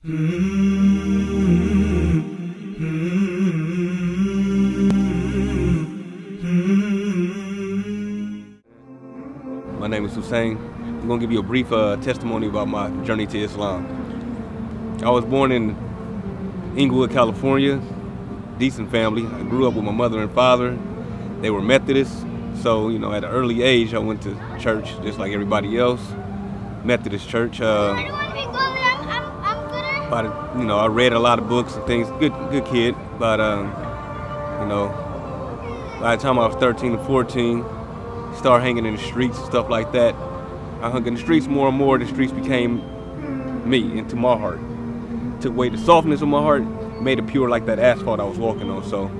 My name is Hussein. I'm going to give you a brief testimony about my journey to Islam. I was born in Inglewood, California, decent family. I grew up with my mother and father. They were Methodists, so at an early age I went to church just like everybody else. Methodist church. I read a lot of books and things. Good kid, but by the time I was 13 and 14, started hanging in the streets and stuff like that. I hung in the streets more and more. The streets became me, into my heart. Took away the softness of my heart, made it pure like that asphalt I was walking on. So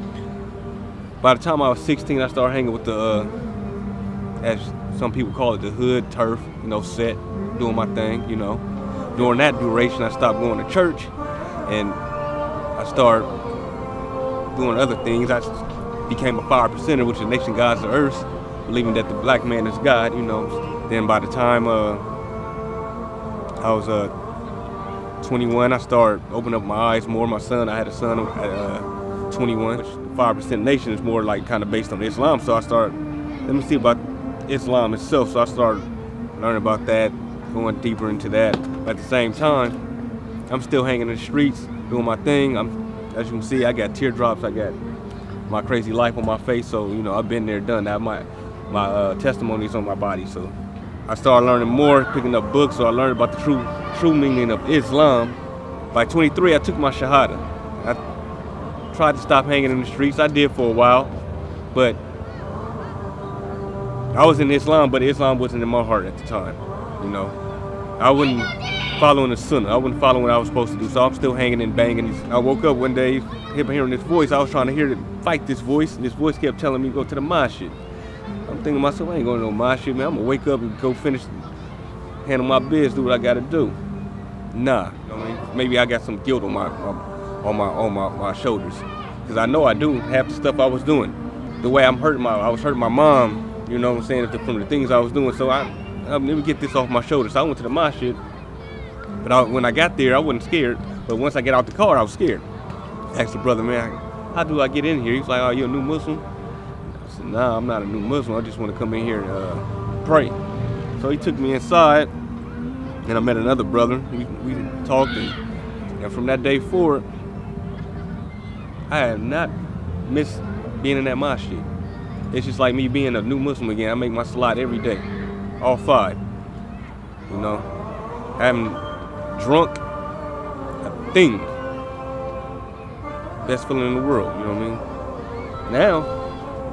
by the time I was 16, I started hanging with the, as some people call it, the hood turf, set, doing my thing, During that duration, I stopped going to church and I started doing other things. I became a 5%er, which is Nation Gods of Earth, believing that the black man is God, Then by the time I was 21, I started opening up my eyes more. I had a son at 21, which 5% Nation is more like kind of based on Islam. So I started, let me see about Islam itself. So I started learning about that, going deeper into that. At the same time, I'm still hanging in the streets, doing my thing. As you can see, I got teardrops, I got my crazy life on my face. So, I've been there, done that. My testimony is on my body. So I started learning more, picking up books. So I learned about the true meaning of Islam. By 23, I took my Shahada. I tried to stop hanging in the streets. I did for a while, but I was in Islam, but Islam wasn't in my heart at the time. I wasn't following the sunnah. I wasn't following what I was supposed to do. So I'm still hanging and banging. I woke up one day, hearing this voice. I was trying to fight this voice, and this voice kept telling me to go to the mosque. I'm thinking to myself, I ain't going to no mosque, man. I'm gonna wake up and go finish, handle my biz, do what I gotta do. Nah, maybe I got some guilt on my shoulders, because I know I do half the stuff I was doing. The way I was hurting my mom, from the things I was doing. So let me get this off my shoulders. So I went to the mosque, but when I got there, I wasn't scared. But once I get out the car, I was scared. I asked the brother, man, how do I get in here? He was like, oh, you a new Muslim? I said, nah, I'm not a new Muslim. I just want to come in here and pray. So he took me inside, and I met another brother. We talked, and from that day forward, I have not missed being in that mosque. It's just like me being a new Muslim again. I make my salat every day, all 5. I haven't drunk a thing. Best feeling in the world, you know what I mean? Now,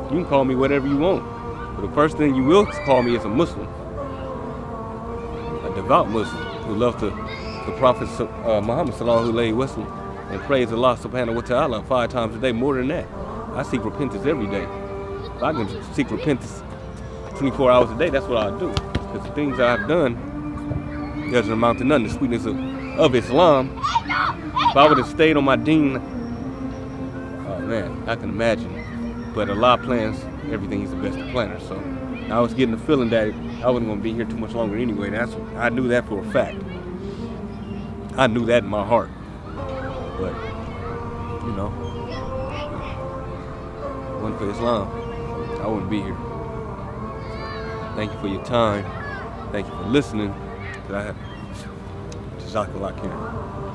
you can call me whatever you want, but the first thing you will call me is a Muslim. A devout Muslim who loves the Prophet Muhammad sallallahu alaihi wasallam and praise Allah subhanahu wa ta'ala 5 times a day, more than that. I seek repentance every day. If I can seek repentance 24 hours a day, that's what I'll do. Because the things I've done doesn't amount to nothing. The sweetness of Islam. If I would have stayed on my deen, oh man, I can imagine. But Allah plans everything. He's the best of planners. So I was getting the feeling that I wasn't going to be here too much longer anyway. I knew that for a fact. I knew that in my heart. But, wasn't for Islam, I wouldn't be here. Thank you for your time. Thank you for listening. Jazakallah khairan.